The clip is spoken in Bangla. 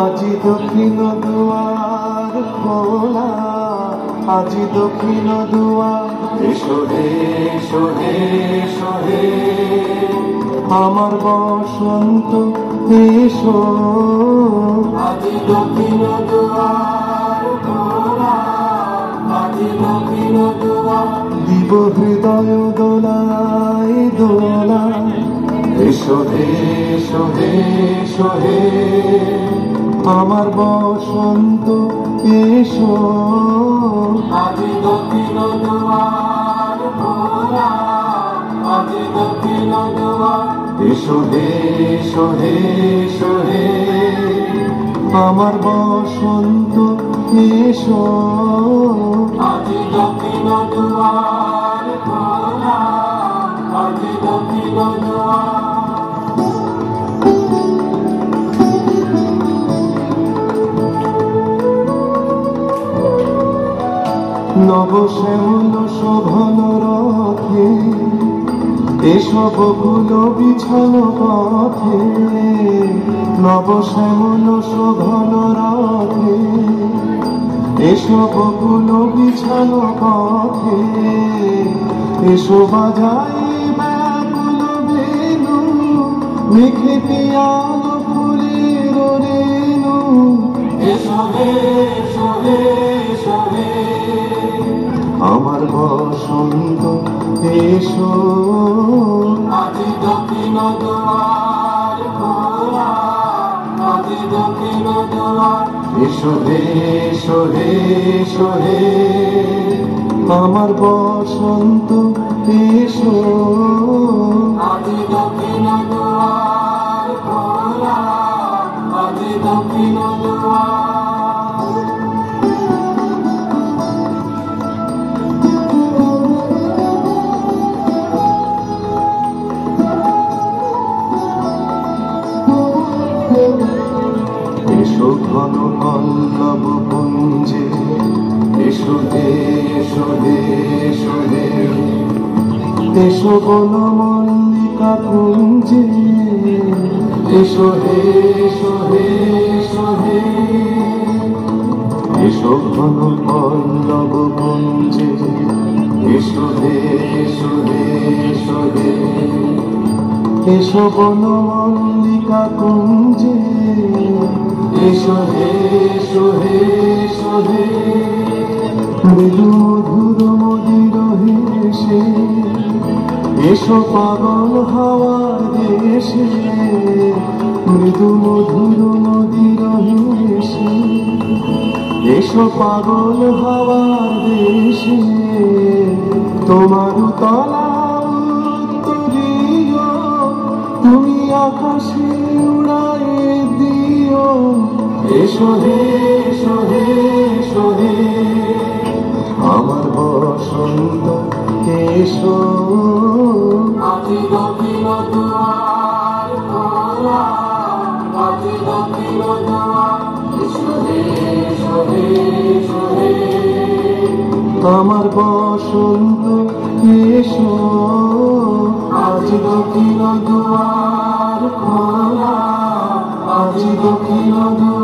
আজি দক্ষিণ দুয়ার খোলা, আজি দক্ষিণ দুয়ার। এসো হে এসো হে এসো হে আমার বসন্ত এসো। আজি দক্ষিণ দুয়ার খোলা, আজি দক্ষিণ দুয়ার। দিব হৃদয় দোলায় দোলায়। এসো হে এসো হে এসো হে আমার বসন্ত এসো। আজি দক্ষিণ দুয়ার খোলা, আজি দক্ষিণ দুয়ার। এসো হে এসো হে এসো হে আমার বসন্ত এসো। আজি দক্ষিণ দুয়ার খোলা, আজি দক্ষিণ দুয়ার। নবশ্যামল শোভন রথে এসব ফুল বিছানো পথে। নবশ্যামল শোভন রথে এসব ফুল বিছানো পথে। এসো বাজাই ব্যাকুল বেণু, মেঘে পিয়াল ফুলের রেণু। এসো হে এসো হে এসো হে আমার বসন্ত এসো। আজি দক্ষিণ দুয়ার খোলা, আজি দক্ষিণ দুয়ার। এসো হে এসো হে এসো হে আমার বসন্ত এসো। আজি দক্ষিণ দুয়ার খোলা, আজি দক্ষিণ দুয়ার। এসো ঘন পল্লব কুঞ্জে, এসো হে এসো হে এসো হে। এসো বন মল্লিকা কুঞ্জে, এসো হে এসো হে এসো হে। এসো ঘন পল্লব কুঞ্জে, এসো হে এসো হে এসো হে। এসো বন মল্লিকা কুঞ্জে, এসো হে এসো হে এসো হে। মৃদু মধুর মদির হেসে এসো পাগল হাওয়ার দেশে। মৃদু মধুর মদির হেসে এসো পাগল হাওয়ার দেশে। তোমার তলা উত্তরীয়, তুমি আকাশে উড়াই দিও। এসো হে এসো হে এসো হে আমার বসন্ত এসো। আজি দক্ষিণ দুয়ার খোলা, আজি দক্ষিণ দুয়ার। এসো হে এসো হে এসো হে আমার বসন্ত এসো। আজি দক্ষিণ দুয়ার খোলা, আজি দক্ষিণ দুয়ার।